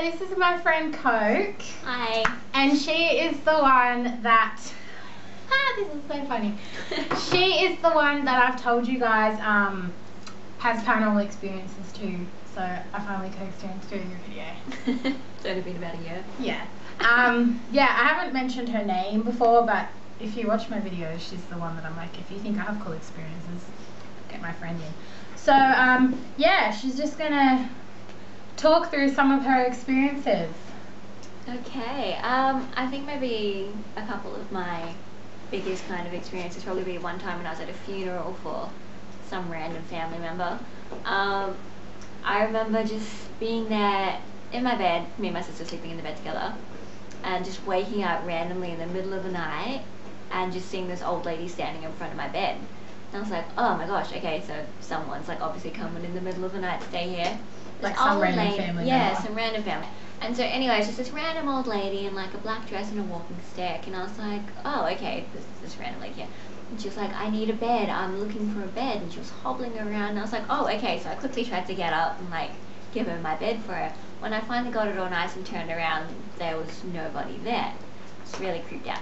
this is my friend Coke. Hi. And she is the one that... this is so funny. She is the one that I've told you guys has paranormal experiences too. So I finally coaxed her into doing a video. It's only been about a year. Yeah. Yeah, I haven't mentioned her name before, but if you watch my videos, she's the one that I'm like, if you think I have cool experiences, get my friend in. So, yeah, she's just gonna talk through some of her experiences. Okay, I think maybe a couple of my biggest kind of experiences probably be one time when I was at a funeral for some random family member. I remember just being there in my bed, me and my sister sleeping in the bed together, and just waking up randomly in the middle of the night and just seeing this old lady standing in front of my bed. And I was like, oh my gosh, okay, so someone's like obviously coming in the middle of the night to stay here. Like some random family Yeah, member. some random family. And so anyways, just this random old lady in like a black dress and a walking stick, and I was like, oh okay, this random lady here. And she was like, I need a bed, I'm looking for a bed, and she was hobbling around, and I was like, oh okay, so I quickly tried to get up and like give her my bed for her. When I finally got it all nice and turned around, there was nobody there. I was really creeped out.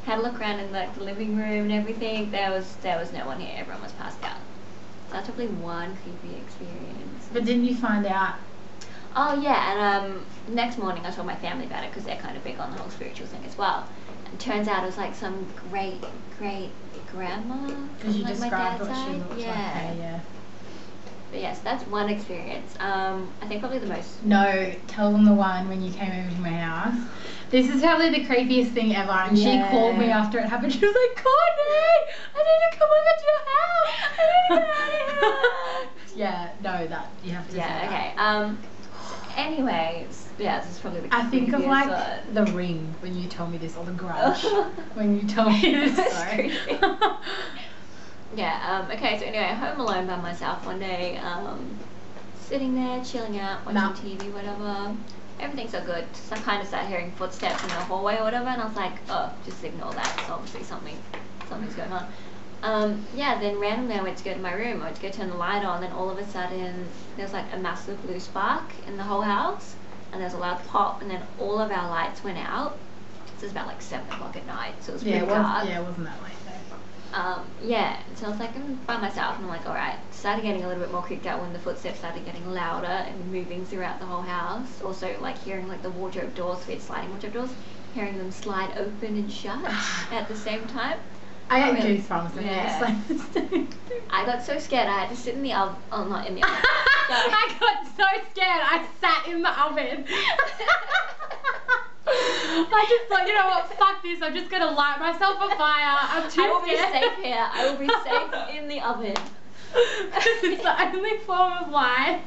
Had a look around in like the living room and everything, there was no one here, everyone was passed out. So that's probably one creepy experience. But didn't you find out? Oh yeah, and next morning I told my family about it because they're kind of big on the whole spiritual thing as well. And turns out it was like some great grandma. Because you like described my dad's what she side. looked Yeah. like. Okay, yeah. But yes, that's one experience. I think probably the most. No, tell them the one when you came over to my house. This is probably the creepiest thing ever. And she called me after it happened. She was like, Courtney, I need to come over to your house. I need to get out of here. Yeah, no, that you have to say that. Okay. Anyways, yeah, this is probably the creepiest. I think of like one. The Ring when you told me this, or The Grudge when you told me this story. Yeah, okay, so anyway, home alone by myself one day, sitting there, chilling out, watching TV, whatever. Everything's so good. So I kind of started hearing footsteps in the hallway or whatever, and I was like, oh, just ignore that. It's obviously something's going on. Yeah, then randomly I went to go to my room. I went to go turn the light on, and all of a sudden there was like a massive blue spark in the whole house, and there was a loud pop, and then all of our lights went out. So it was about like 7 o'clock at night, so it was pretty dark. Yeah, it wasn't that late though. Yeah, so I was like, I'm by myself, and I'm like, alright. Started getting a little bit more creeped out when the footsteps started getting louder and moving throughout the whole house. Also, like, hearing, like, the wardrobe doors, we had sliding wardrobe doors, hearing them slide open and shut at the same time. I had goosebumps when you I got so scared, I had to sit in the oven. Oh, not in the oven. I got so scared, I sat in the oven. I just thought, you know what, fuck this, I'm just gonna light myself a fire. I'm too scared. I will be safe here. I will be safe in the oven. It's the only form of life.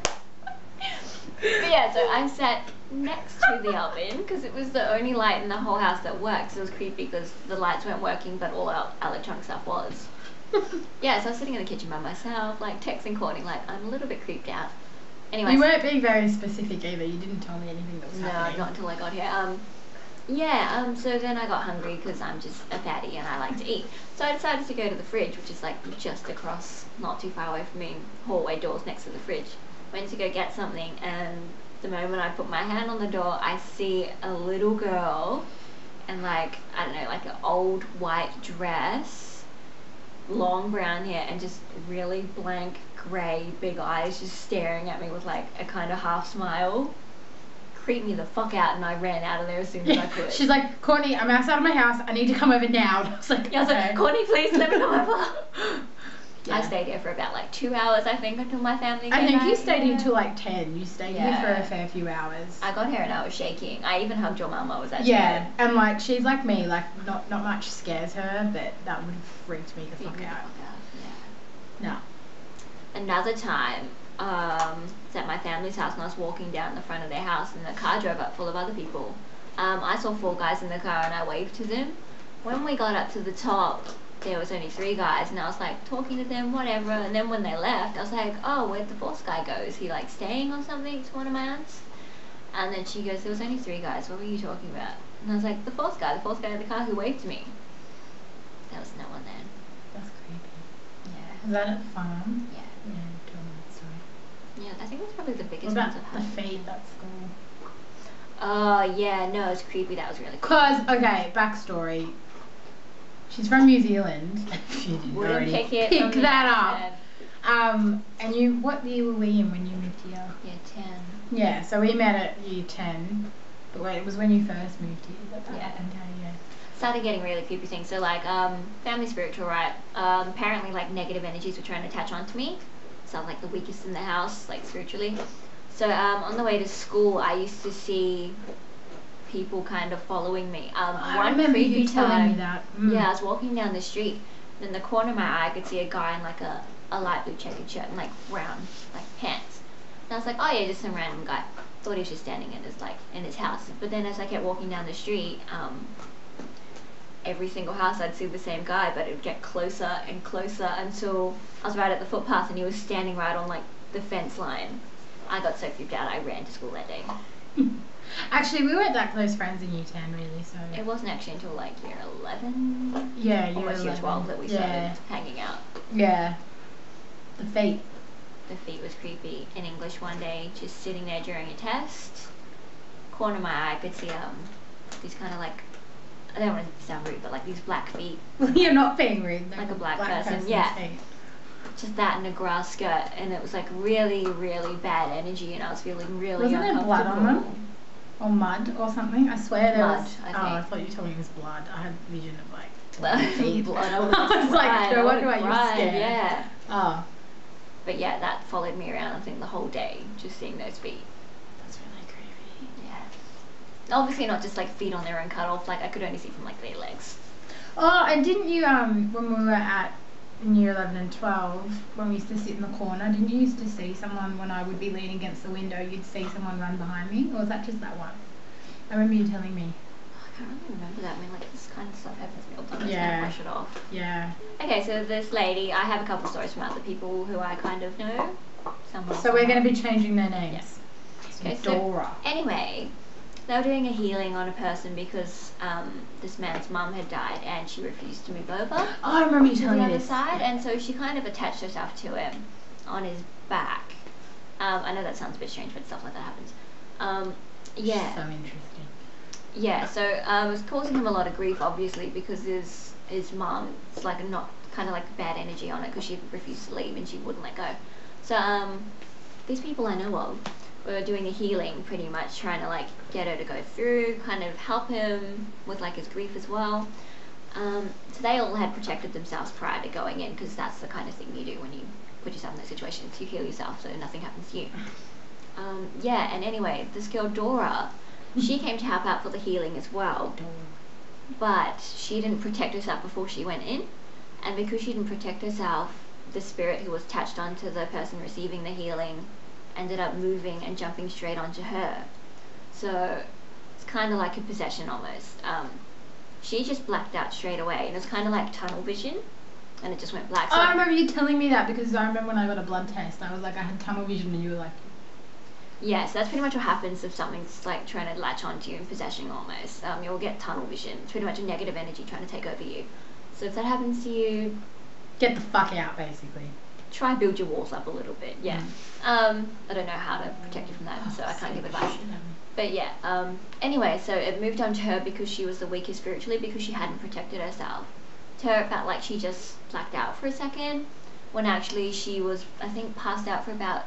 But yeah, so I sat next to the oven because it was the only light in the whole house that worked. So it was creepy because the lights weren't working, but all our electronic stuff was. Yeah, so I was sitting in the kitchen by myself, like texting Courtney, like I'm a little bit creeped out. Anyway, you weren't being very specific either. You didn't tell me anything that was happening. No, not until I got here. Yeah, so then I got hungry because I'm just a fatty and I like to eat. So I decided to go to the fridge, which is like just across, not too far away from me, hallway doors next to the fridge. Went to go get something, and the moment I put my hand on the door, I see a little girl in like, I don't know, like an old white dress, long brown hair, and just really blank grey big eyes just staring at me with like a kind of half smile. Creeped me the fuck out, and I ran out of there as soon as I could. She's like, Courtney, I'm outside of my house, I need to come over now. And I was like, yeah, I was like, Courtney, please let me come over. Yeah. I stayed here for about like 2 hours, I think, until my family came I think back. you stayed here until like 10. You stayed here for a fair few hours. I got here and I was shaking. I even hugged your mum. I was actually and like she's like me, like not much scares her, but that would have freaked me the fuck out. Yeah. No. Another time, it's at my family's house, and I was walking down the front of their house, and the car drove up full of other people. I saw 4 guys in the car, and I waved to them. When we got up to the top, there was only 3 guys, and I was like talking to them, whatever, and then when they left, I was like, oh, where'd the 4th guy go? Is he like staying or something? To one of my aunts. And then she goes, there was only 3 guys, what were you talking about? And I was like, the 4th guy in the car who waved to me. There was no one there. That's creepy. Yeah. Is that at the farm? Yeah. Yeah, tell me that story. Yeah, I think that's probably the biggest What ones about I've had. the feed at school? Oh, yeah, no, it's creepy. That was really cool. Cause, okay, backstory. She's from New Zealand. If you didn't Wouldn't already pick that up. accent. And what year were we in when you moved here? Year 10. Yeah, so we met at year 10. But wait, it was when you first moved here that happened, yeah. Started getting really creepy things. So like family spiritual, right? Apparently like negative energies were trying to attach onto me. So I'm like the weakest in the house, like spiritually. So on the way to school, I used to see people kind of following me. I remember you telling me that. Yeah, I was walking down the street, and in the corner of my eye, I could see a guy in like a light blue checkered shirt and like brown like pants. And I was like, oh yeah, just some random guy. Thought he was just standing in his house. But then as I kept walking down the street, every single house I'd see the same guy, but it would get closer and closer until I was right at the footpath and he was standing right on like the fence line. I got so freaked out I ran to school that day. Actually, we weren't that close friends in year 10 really, so... It wasn't actually until like year 11? Yeah, year almost 11. year 12 that we started hanging out. Yeah. The feet. The feet was creepy. In English one day, just sitting there during a test, corner of my eye I could see these kind of like, I don't want to sound rude, but like these black feet. You're not being rude. Like a black person, yeah. Feet. Just that in a grass skirt, and it was like really, really bad energy, and I was feeling really uncomfortable. Wasn't there blood on them? Or mud or something? I swear there was. I thought you were telling me it was blood. I had a vision of like blood. I was like, no wonder why you were scared. Yeah. Oh. But yeah, that followed me around, I think, the whole day, just seeing those feet. That's really creepy. Yeah. Obviously not just like feet on their own cut off, like I could only see from like their legs. Oh, and didn't you, when we were in year 11 and 12, when we used to sit in the corner, didn't you used to see someone, when I would be leaning against the window, you'd see someone run behind me? Or was that just that one? I remember you telling me. I can't really remember that. I mean, like, this kind of stuff happens to me all the time. I just Yeah. can't brush it off. Yeah. Okay, so this lady, I have a couple stories from other people who I kind of know. So we're going to be changing their names. Yes. Okay, so Dora. Anyway, they were doing a healing on a person because this man's mum had died and she refused to move over. Oh, I remember you to telling the me other this. side, and so she kind of attached herself to him on his back. I know that sounds a bit strange, but stuff like that happens. Yeah. So interesting. Yeah, so it was causing him a lot of grief, obviously, because his mum, it's like not kind of like bad energy on it because she refused to leave and she wouldn't let go. So these people I know of were doing a healing, pretty much trying to like get her to go through, kind of help him with like his grief as well. So they all had protected themselves prior to going in, because that's the kind of thing you do when you put yourself in those situations. You heal yourself so nothing happens to you. Yeah, and anyway, this girl Dora, she came to help out for the healing as well, but she didn't protect herself before she went in, and because she didn't protect herself, the spirit who was attached onto the person receiving the healing ended up moving and jumping straight onto her. So it's kind of like a possession almost. She just blacked out straight away, and it's kind of like tunnel vision, and it just went black. So I remember you telling me that, because I remember when I got a blood test, I was like, I had tunnel vision, and you were like... Yeah, so that's pretty much what happens if something's like trying to latch onto you in possession almost. You'll get tunnel vision. It's pretty much a negative energy trying to take over you. So if that happens to you... Get the fuck out, basically. Try build your walls up a little bit, yeah. I don't know how to protect you from that, so I can't give advice. But yeah, anyway, so it moved on to her because she was the weakest spiritually, because she hadn't protected herself. To her, it felt like she just blacked out for a second, when actually she was, I think, passed out for about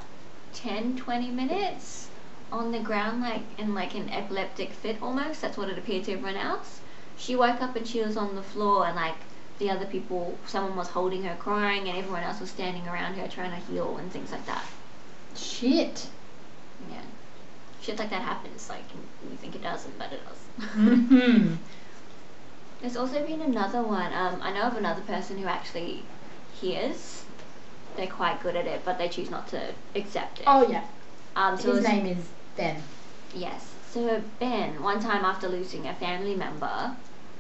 10-20 minutes on the ground, like in like an epileptic fit almost. That's what it appeared to everyone else. She woke up and she was on the floor, and like the other people, someone was holding her crying, and everyone else was standing around her trying to heal and things like that. Shit. Yeah. Shit like that happens, like you think it doesn't, but it does. Mm-hmm. There's also been another one. I know of another person who actually hears. They're quite good at it, but they choose not to accept it. Oh yeah. So his name is Ben. Yes. So Ben, one time after losing a family member,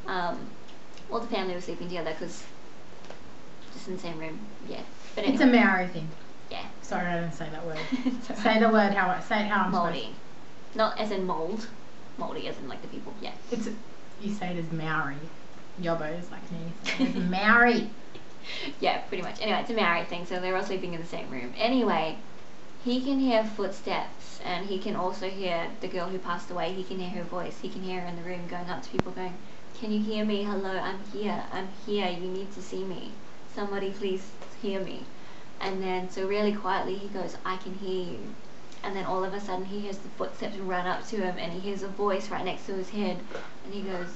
well, the family was sleeping together because just in the same room. Yeah. But anyway. It's a Maori thing. Yeah. Sorry, I didn't say that word. Say the word say it how I'm Moldy. supposed to. Not as in mold. Moldy as in like the people. Yeah. You say it as Maori. Yobbos like me. So it's Maori. Yeah, pretty much. Anyway, it's a Maori thing, so they're all sleeping in the same room. Anyway, he can hear footsteps, and he can also hear the girl who passed away. He can hear her voice. He can hear her in the room going up to people going, "Can you hear me? Hello, I'm here. I'm here. You need to see me. Somebody please hear me." And then, so really quietly, he goes, "I can hear you." And then all of a sudden, he hears the footsteps run up to him, and he hears a voice right next to his head, and he goes,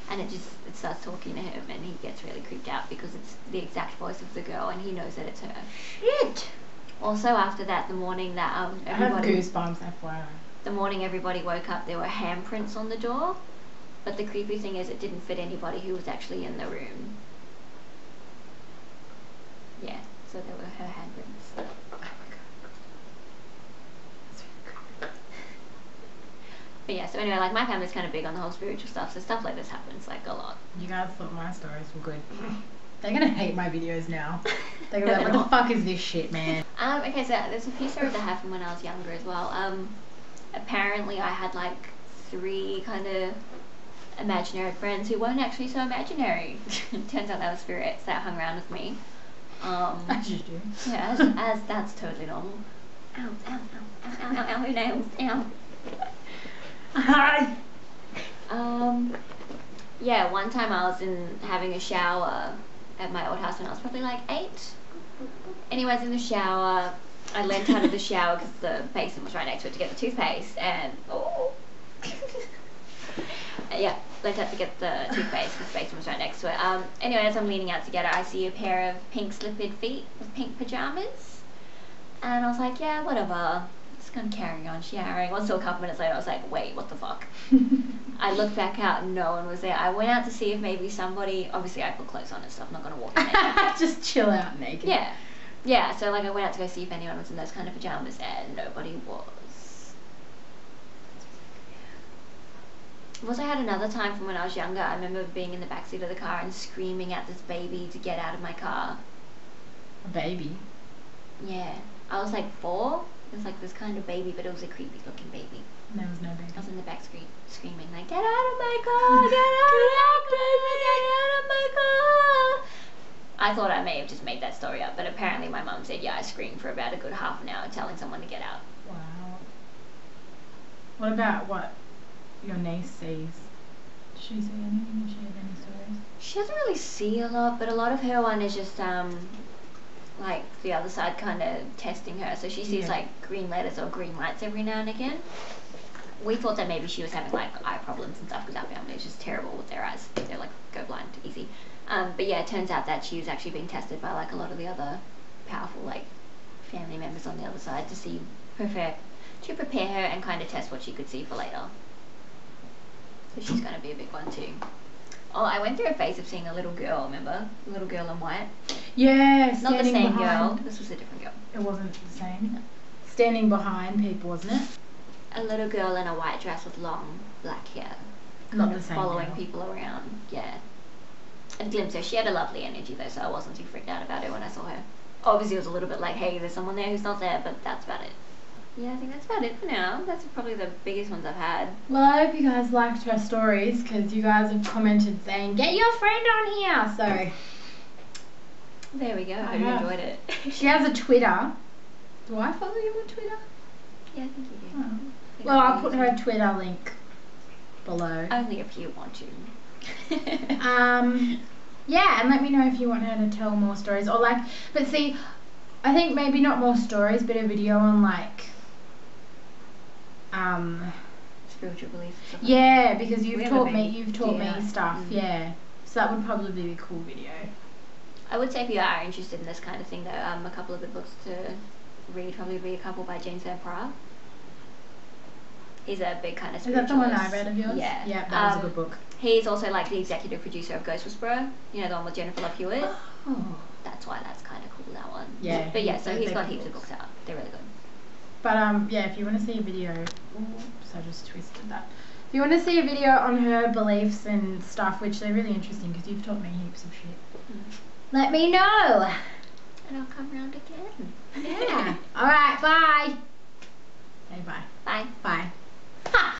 and it starts talking to him, and he gets really creeped out because it's the exact voice of the girl, and he knows that it's her. Shit. Also, after that, the morning that I have goosebumps, FYI. the morning everybody woke up, there were handprints on the door, but the creepy thing is it didn't fit anybody who was actually in the room. Yeah, so there were her handprints. Oh my god. That's really creepy. But yeah, so anyway, like my family's kind of big on the whole spiritual stuff, so stuff like this happens like a lot. You guys thought my stories were good. They're gonna hate my videos now. They're gonna be like, what the fuck is this shit, man? Okay, so there's a few stories I have from when I was younger as well. Apparently I had like 3 kind of imaginary friends who weren't actually so imaginary. Turns out they were spirits that hung around with me. As you do. Yeah, as that's totally normal. Ow, ow, ow, ow, ow, ow, who nails? Ow. Hi. Yeah, one time I was having a shower at my old house when I was probably like 8. Anyways, in the shower, I leant out of the shower because the basin was right next to it to get the toothpaste, and yeah, leant out to get the toothpaste because the basin was right next to it. Anyway, as I'm leaning out to get it, I see a pair of pink slippered feet with pink pajamas, and I was like, yeah, whatever. Just gonna carry on showering. Well, still a couple minutes later, I was like, wait, what the fuck? I looked back out and no one was there. I went out to see if maybe somebody, obviously I put clothes on and stuff, I'm not gonna walk in naked. Just chill out naked. Yeah. Yeah, so like I went out to go see if anyone was in those kind of pajamas, and nobody was. Also, I had another time from when I was younger. I remember being in the backseat of the car and screaming at this baby to get out of my car. A baby? Yeah. I was like 4. It was like this kind of baby, but it was a creepy looking baby. There was no baby. I was in the back screaming like, "Get out of my car! Get out of my car! Get out of my car!" I thought I may have just made that story up, but apparently my mum said, yeah, I screamed for about a good half an hour telling someone to get out. Wow. What about what your niece sees? Does she see anything? Does she have any stories? She doesn't really see a lot, but a lot of her one is just like the other side kind of testing her. So she sees like green letters or green lights every now and again. We thought that maybe she was having like eye problems and stuff because our family is just terrible with their eyes. They're like go blind easy. But yeah, it turns out that she was actually being tested by like a lot of the other powerful like family members on the other side to prepare her and kind of test what she could see for later. So she's going to be a big one too. Oh, I went through a phase of seeing a little girl, remember? A little girl in white. Yeah, not the same behind. girl. This was a different girl. It wasn't the same. No. Standing behind people, wasn't it? A little girl in a white dress with long black hair. Not the same following girl. people around, yeah. I glimpsed her. She had a lovely energy though, so I wasn't too freaked out about her when I saw her. Obviously it was a little bit like, hey, there's someone there who's not there, but that's about it. Yeah, I think that's about it for now. That's probably the biggest ones I've had. Well, I hope you guys liked her stories, because you guys have commented saying, get your friend on here, so... There we go, I hope you enjoyed it. She has a Twitter. Do I follow you on Twitter? Yeah, I think you do. Oh. Well, I'll put her Twitter link below. Only if you want to. Yeah, and let me know if you want her to tell more stories, or like, but see, I think maybe not more stories, but a video on like, spiritual beliefs. Yeah, because you've taught me stuff. Mm-hmm. Yeah, so that would probably be a cool video. I would say if you are interested in this kind of thing, though, a couple of good books to read. Probably read a couple by James Van Praagh. He's a big kind of spiritualist. Is that the one I read of yours? Yeah. Yeah, that was a good book. He's also like the executive producer of Ghost Whisperer, you know, the one with Jennifer Love Hewitt. Oh. That's why that's kind of cool, that one. Yeah. But yeah, so he's got heaps of books out. They're really good. But yeah, if you want to see a video, oops, I just twisted that. If you want to see a video on her beliefs and stuff, which they're really interesting because you've taught me heaps of shit, let me know. And I'll come round again. Yeah. Alright, bye. Say bye. Bye. Bye.